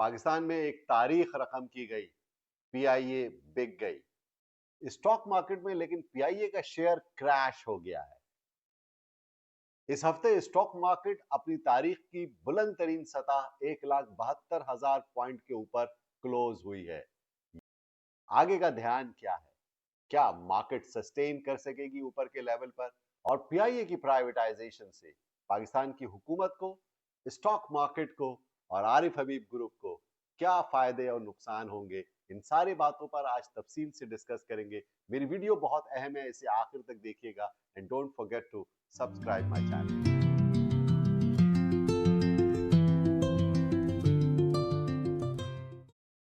पाकिस्तान में एक तारीख रकम की गई, पीआईए बिक गई स्टॉक मार्केट में, लेकिन पीआईए का शेयर क्रैश हो गया है। इस हफ्ते स्टॉक मार्केट अपनी तारीख की बुलंद तरीन सतह 1,72,000 पॉइंट के ऊपर क्लोज हुई है। आगे का ध्यान क्या है? क्या मार्केट सस्टेन कर सकेगी ऊपर के लेवल पर? और पीआईए की प्राइवेटाइजेशन से पाकिस्तान की हुकूमत को, स्टॉक मार्केट को और आरिफ हबीब ग्रुप को क्या फायदे और नुकसान होंगे? इन सारी बातों पर आज तफसील से डिस्कस करेंगे। मेरी वीडियो बहुत अहम है, इसे आखिर तक देखिएगा and don't forget to subscribe my channel.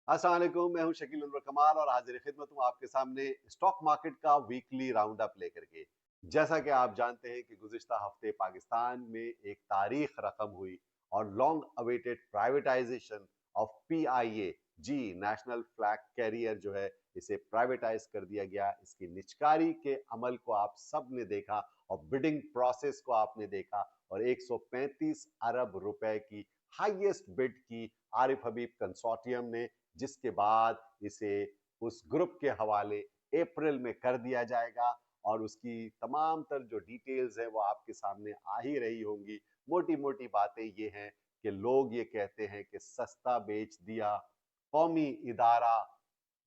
अस्सलाम वालेकुम, मैं हूं शकील उनवर कमाल और हाजिर खिदमत हूं आपके सामने स्टॉक मार्केट का वीकली राउंड अप लेकर के। जैसा कि आप जानते हैं कि गुज़िश्ता हफ्ते पाकिस्तान में एक तारीख रकम हुई और long awaited privatization of PIA जी, नेशनल फ्लैग कैरियर जो है, इसे प्राइवेटाइज कर दिया गया। इसकी निचकारी के अमल को आप सब ने देखा और बिडिंग प्रोसेस को आपने देखा और 135 अरब रुपए की हाईएस्ट बिड की आरिफ हबीब कंसोर्टियम ने, जिसके बाद इसे उस ग्रुप के हवाले अप्रैल में कर दिया जाएगा और उसकी तमाम तर जो डिटेल्स है वो आपके सामने आ ही रही होंगी। मोटी मोटी बातें ये हैं कि लोग ये कहते हैं कि सस्ता बेच दिया, कौमी इदारा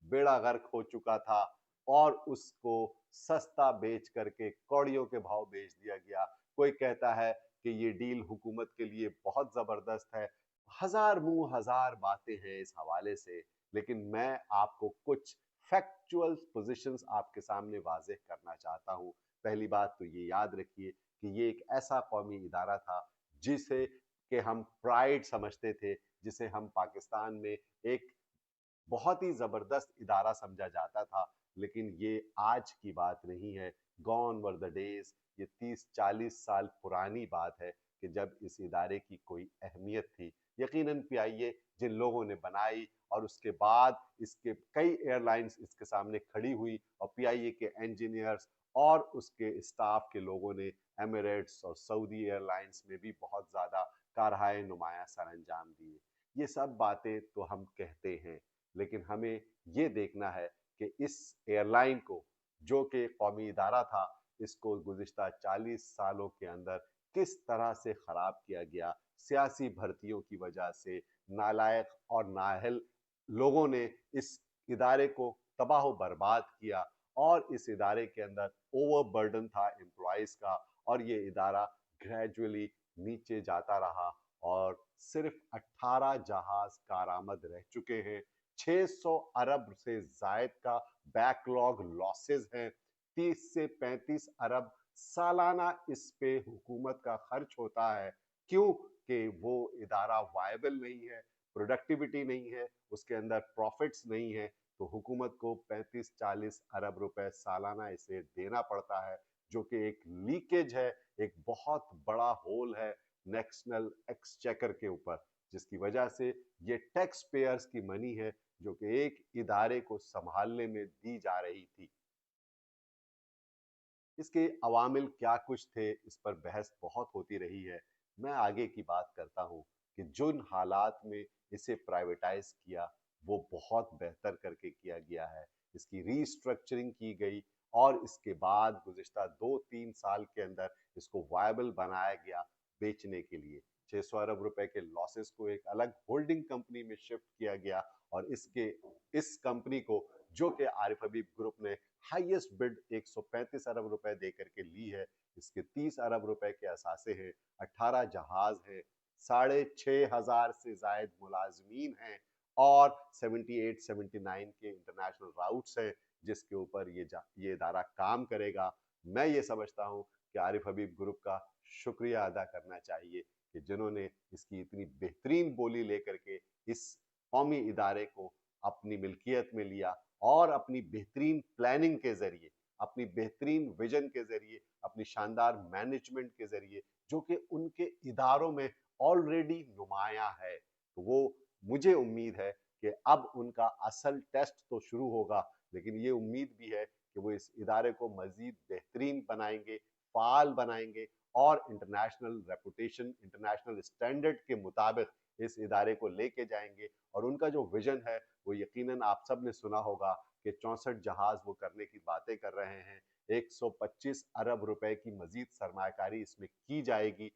बेड़ा गर्क हो चुका था और उसको सस्ता बेच करके कौड़ियों के भाव बेच दिया गया। कोई कहता है कि ये डील हुकूमत के लिए बहुत जबरदस्त है। हजार मुंह हजार बातें हैं इस हवाले से, लेकिन मैं आपको कुछ फैक्चुअल पोजीशंस आपके सामने वाज़ेह करना चाहता हूं। पहली बात तो ये याद रखिए कि ये एक ऐसा कौमी इदारा था जिसे कि हम प्राइड समझते थे, जिसे हम पाकिस्तान में एक बहुत ही जबरदस्त इदारा समझा जाता था। लेकिन ये आज की बात नहीं है, गॉन वर द डेज। ये 30-40 साल पुरानी बात है कि जब इस इदारे की कोई अहमियत थी। यकीनन पीआईए जिन लोगों ने बनाई और उसके बाद इसके कई एयरलाइंस इसके सामने खड़ी हुई और पीआईए के इंजीनियर्स और उसके स्टाफ के लोगों ने एमिरेट्स और सऊदी एयरलाइंस में भी बहुत ज़्यादा कारहाय नुमाया सर अंजाम दिए। ये सब बातें तो हम कहते हैं, लेकिन हमें ये देखना है कि इस एयरलाइन को, जो कि कौमी इदारा था, इसको गुज़िश्ता 40 सालों के अंदर किस तरह से खराब किया गया। सियासी भर्तियों की वजह से नालायक और नाअहल लोगों ने इस इदारे को तबाह बर्बाद किया और इस इदारे के अंदर ओवरबर्डन था एम्प्लॉइज का और ये इदारा ग्रेजुअली नीचे जाता रहा और सिर्फ 18 जहाज कारामद रह चुके हैं। 600 अरब से जायद का बैकलॉग लॉसेस हैं। 30 से 35 अरब सालाना इस पे हुकूमत का खर्च होता है। क्यों? कि वो इदारा वायबल नहीं है, प्रोडक्टिविटी नहीं है, उसके अंदर प्रॉफिट्स नहीं है, तो हुकूमत को 35-40 अरब रुपए सालाना इसे देना पड़ता है, जो कि एक लीकेज है, एक बहुत बड़ा होल है नेशनल एक्सचेकर के ऊपर, जिसकी वजह से ये टैक्स पेयर्स की मनी है जो कि एक इदारे को संभालने में दी जा रही थी। इसके अवामिल क्या कुछ थे, इस पर बहस बहुत होती रही है। मैं आगे की बात करता हूँ कि जिन हालात में इसे प्राइवेटाइज किया वो बहुत बेहतर करके किया गया है। इसकी रीस्ट्रक्चरिंग की गई और इसके बाद गुज़िश्ता 2-3 साल के अंदर इसको वायबल बनाया गया बेचने के लिए। 600 अरब रुपए के लॉसेस को एक अलग होल्डिंग कंपनी में शिफ्ट किया गया और इस कंपनी को, जो कि आरिफ हबीब ग्रुप ने हाईएस्ट बिड 135 अरब रुपए देकर के ली है, इसके 30 अरब रुपए के असासे हैं, 18 जहाज हैं, 6,500 से जायद मुलाजमीन हैं और 78-79 के इंटरनेशनल राउट्स हैं जिसके ऊपर ये इदारा काम करेगा। मैं ये समझता हूँ कि आरिफ हबीब ग्रुप का शुक्रिया अदा करना चाहिए कि जिन्होंने इसकी इतनी बेहतरीन बोली लेकर के इस कौमी इदारे को अपनी मिल्कियत में लिया और अपनी बेहतरीन प्लानिंग के जरिए, अपनी बेहतरीन विजन के जरिए, अपनी शानदार मैनेजमेंट के जरिए, जो कि उनके इदारों में ऑलरेडी नुमाया है, तो वो, मुझे उम्मीद है कि अब उनका असल टेस्ट तो शुरू होगा, लेकिन ये उम्मीद भी है कि वो इस इदारे को मजीद बेहतरीन बनाएंगे, फाल बनाएंगे और इंटरनेशनल रेपुटेशन, इंटरनेशनल स्टैंडर्ड के मुताबिक इस इदारे को लेके जाएंगे और उनका जो विजन है वो यकीनन आप सब ने सुना होगा कि 64 जहाज वो करने की बातें कर रहे हैं। 125 अरब रुपए की मजीद सरमायाकारी इसमें की जाएगी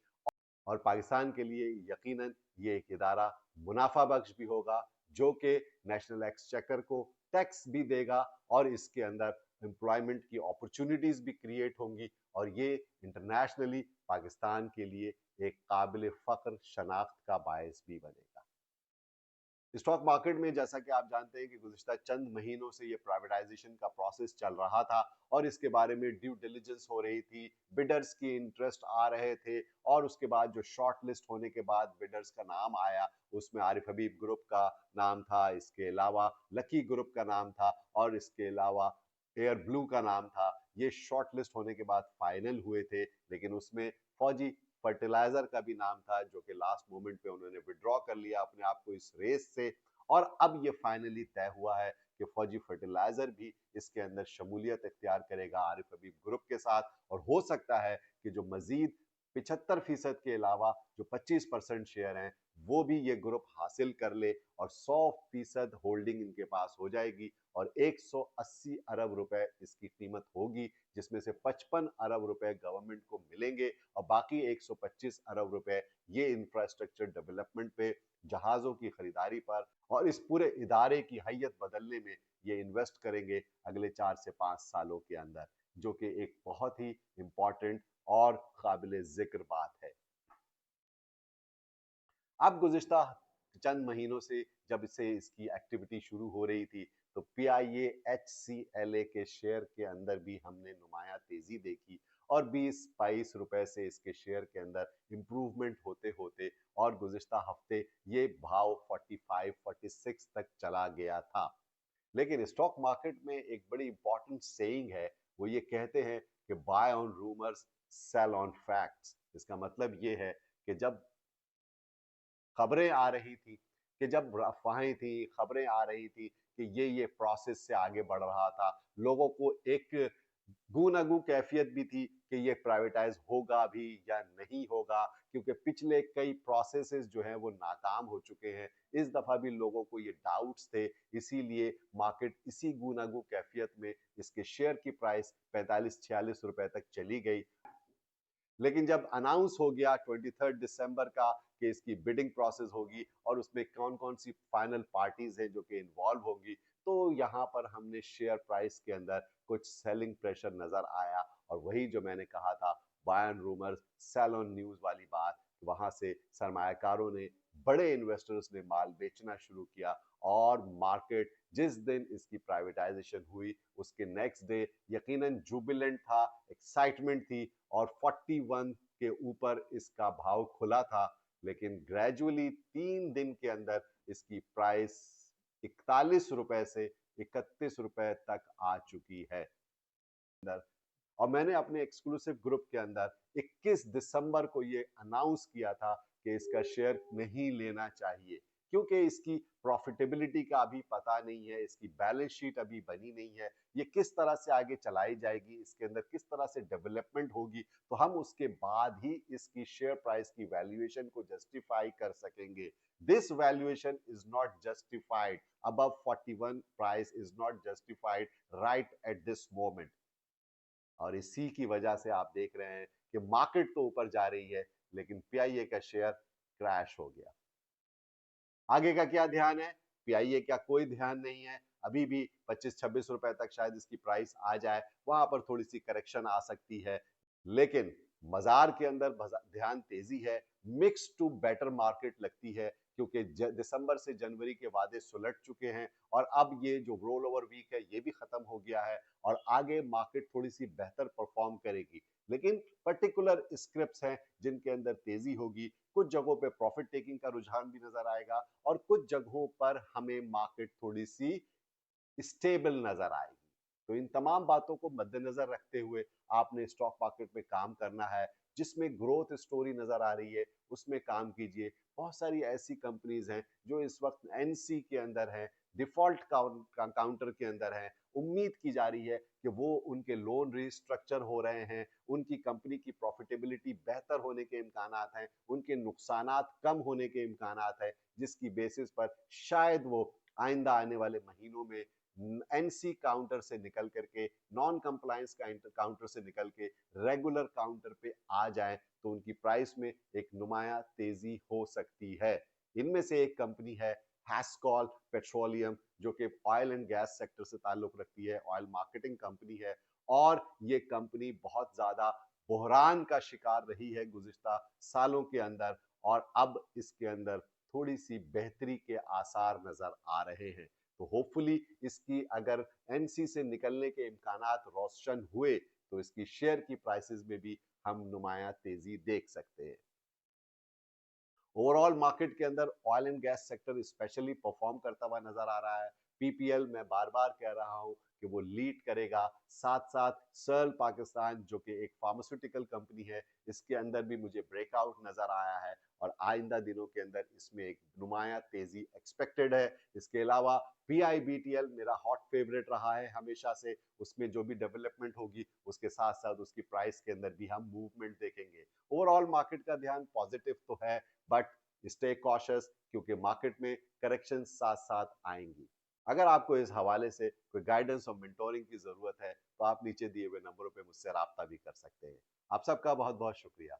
और पाकिस्तान के लिए यकीनन ये एक इदारा मुनाफा बख्श भी होगा, जो कि नेशनल एक्सचेकर को टैक्स भी देगा और इसके अंदर एम्प्लॉयमेंट की अपॉर्चुनिटीज भी क्रिएट होंगी और ये इंटरनेशनली पाकिस्तान के लिए एक काबिल फख्र शनाख्त का बायस भी बनेगा। स्टॉक मार्केट में जैसा कि आप जानते हैं कि गुज़िश्ता चंद महीनों से ये प्राइवेटाइजेशन का प्रोसेस चल रहा था और इसके बारे में ड्यू डिलिजेंस हो रही थी, बिडर्स की इंटरेस्ट आ रहे थे और उसके बाद जो शॉर्ट लिस्ट होने के बाद बिडर्स का नाम आया उसमें आरिफ हबीब ग्रुप का नाम था, इसके अलावा लकी ग्रुप का नाम था और इसके अलावा एयर ब्लू का नाम था। ये शॉर्ट लिस्ट होने के बाद फाइनल हुए थे, लेकिन उसमें फौजी फर्टिलाइजर का भी नाम था जो कि लास्ट मोमेंट पे उन्होंने विड्रॉ कर लिया अपने आप को इस रेस से और अब ये फाइनली तय हुआ है कि फौजी फर्टिलाइजर भी इसके अंदर शमूलियत इख्तियार करेगा आरिफ हबीब ग्रुप के साथ और हो सकता है कि जो मजीद 75% के अलावा जो 25% शेयर हैं वो भी ये ग्रुप हासिल कर ले और 100% होल्डिंग इनके पास हो जाएगी और 180 अरब रुपए इसकी कीमत होगी, जिसमें से 55 अरब रुपए गवर्नमेंट को मिलेंगे और बाकी 125 अरब रुपए ये इंफ्रास्ट्रक्चर डेवलपमेंट पे, जहाजों की खरीदारी पर और इस पूरे इदारे की हैयत बदलने में ये इन्वेस्ट करेंगे अगले 4 से 5 सालों के अंदर, जो कि एक बहुत ही इंपॉर्टेंट और काबिल जिक्र बात है। अब गुज़िश्ता चंद महीनों से जब से इसकी एक्टिविटी शुरू हो रही थी तो पीआईए एचसीएलए के शेयर के अंदर भी हमने नुमाया तेजी देखी और 20-22 रुपए से इसके शेयर के अंदर इंप्रूवमेंट होते होते और गुज़िश्ता हफ्ते ये भाव 45-46 तक चला गया था। लेकिन स्टॉक मार्केट में एक बड़ी इंपॉर्टेंट सेइंग है, वो ये कहते हैं कि buy on rumours sell on facts. इसका मतलब ये है कि जब खबरें आ रही थी, कि जब अफवाहें थी, खबरें आ रही थी कि ये प्रोसेस से आगे बढ़ रहा था, लोगों को एक गूनागू कैफियत भी थी कि ये प्राइवेटाइज होगा भी या नहीं होगा, क्योंकि पिछले कई प्रोसेसेस जो हैं वो नाकाम हो चुके हैं। इस दफा भी लोगों को ये डाउट्स थे, इसीलिए मार्केट इसी गूनागू कैफियत में इसके शेयर की प्राइस 45-46 रुपए तक चली गई। लेकिन जब अनाउंस हो गया 23 दिसंबर का कि इसकी बिडिंग प्रोसेस होगी और उसमें कौन कौन सी फाइनल पार्टीज हैं जो कि इन्वॉल्व होंगी, तो यहाँ पर हमने शेयर प्राइस के अंदर कुछ सेलिंग प्रेशर नजर आया और वही जो मैंने कहा था buy on rumours sell on news वाली बात, वहां से सरमायाकारों ने, बड़े इन्वेस्टर्स ने माल बेचना शुरू किया और मार्केट जिस दिन इसकी प्राइवेटाइजेशन हुई उसके नेक्स्ट डे यकीनन जुबिलेंट था, एक्साइटमेंट थी और 41 के ऊपर इसका भाव खुला था। लेकिन ग्रेजुअली 3 दिन के अंदर इसकी प्राइस 41 रुपए से 31 रुपए तक आ चुकी है। और मैंने अपने एक्सक्लूसिव ग्रुप के अंदर 21 दिसंबर को ये अनाउंस किया था कि इसका शेयर नहीं लेना चाहिए, क्योंकि इसकी प्रॉफिटेबिलिटी का अभी पता नहीं है, इसकी बैलेंस शीट अभी बनी नहीं है, ये किस तरह से आगे चलाई जाएगी, इसके अंदर किस तरह से डेवलपमेंट होगी, तो हम उसके बाद ही इसकी शेयर प्राइस की वैल्यूएशन को जस्टिफाई कर सकेंगे। This valuation is not justified, above 41 price is not justified right at this moment. और इसी की वजह से आप देख रहे हैं कि मार्केट तो ऊपर जा रही है लेकिन पीआईए का शेयर क्रैश हो गया। आगे का क्या ध्यान है? पीआईए का कोई ध्यान नहीं है, अभी भी 25-26 रुपए तक शायद इसकी प्राइस आ जाए, वहां पर थोड़ी सी करेक्शन आ सकती है। लेकिन बाजार के अंदर ध्यान तेजी है, मिक्स टू बेटर मार्केट लगती है, क्योंकि दिसंबर से जनवरी के वादे सुलट चुके हैं और अब ये जो रोल ओवर वीक है ये भी खत्म हो गया है और आगे मार्केट थोड़ी सी बेहतर परफॉर्म करेगी। लेकिन पर्टिकुलर स्क्रिप्ट्स हैं जिनके अंदर तेजी होगी, कुछ जगहों पे प्रॉफिट टेकिंग का रुझान भी नजर आएगा और कुछ जगहों पर हमें मार्केट थोड़ी सी स्टेबल नजर आएगी। तो इन तमाम बातों को मद्देनजर रखते हुए आपने स्टॉक मार्केट में काम करना है, जिसमें ग्रोथ स्टोरी नजर आ रही है उसमें काम कीजिए। बहुत सारी ऐसी कंपनीज हैं जो इस वक्त एनसी के अंदर है, डिफॉल्ट काउंटर के अंदर है। उम्मीद की जा रही है कि वो उनके लोन रिस्ट्रक्चर हो रहे हैं, उनकी कंपनी की प्रॉफिटेबिलिटी बेहतर होने के इम्कानात हैं, उनके नुकसानात कम होने के इम्कानात हैं, जिसकी बेसिस पर शायद वो आइंदा आने वाले महीनों में एनसी काउंटर से निकल करके, नॉन कंप्लायंस काउंटर से निकल के रेगुलर काउंटर पे आ जाए तो उनकी प्राइस में एक नुमाया तेजी हो सकती है। इनमें से एक कंपनी है हैस्कॉल पेट्रोलियम, जो कि ऑयल एंड गैस सेक्टर से ताल्लुक रखती है, ऑयल मार्केटिंग कंपनी है। और ये कंपनी बहुत ज्यादा बहरान का शिकार रही है गुज़िश्ता सालों के अंदर, और अब इसके अंदर थोड़ी सी बेहतरी के आसार नजर आ रहे हैं। तो होपफुली इसकी अगर एनसी से निकलने के इम्कानात रोशन हुए तो इसकी शेयर की प्राइसेस में भी हम नुमाया तेजी देख सकते हैं। ओवरऑल मार्केट के अंदर oil and gas sector specially perform करता हुआ नजर आ रहा है। पीपीएल मैं बार बार कह रहा हूं कि वो लीड करेगा। साथ साथ सर्ल पाकिस्तान जो कि एक फार्मास्यूटिकल कंपनी है, इसके अंदर भी मुझे ब्रेकआउट नजर आया है और आइंदा दिनों के अंदर इसमें एक नुमाया तेजी एक्सपेक्टेड है। इसके अलावा पीआईबीटीएल मेरा हॉट फेवरेट रहा है हमेशा से, उसमें जो भी डेवलपमेंट होगी उसके साथ साथ उसकी प्राइस के अंदर भी हम मूवमेंट देखेंगे। ओवरऑल मार्केट का ध्यान पॉजिटिव तो है, बट स्टे कॉशियस क्योंकि मार्केट में करेक्शन साथ साथ आएंगी। अगर आपको इस हवाले से कोई गाइडेंस और मेंटोरिंग की जरूरत है तो आप नीचे दिए हुए नंबरों पे मुझसे राब्ता भी कर सकते हैं। आप सबका बहुत बहुत शुक्रिया।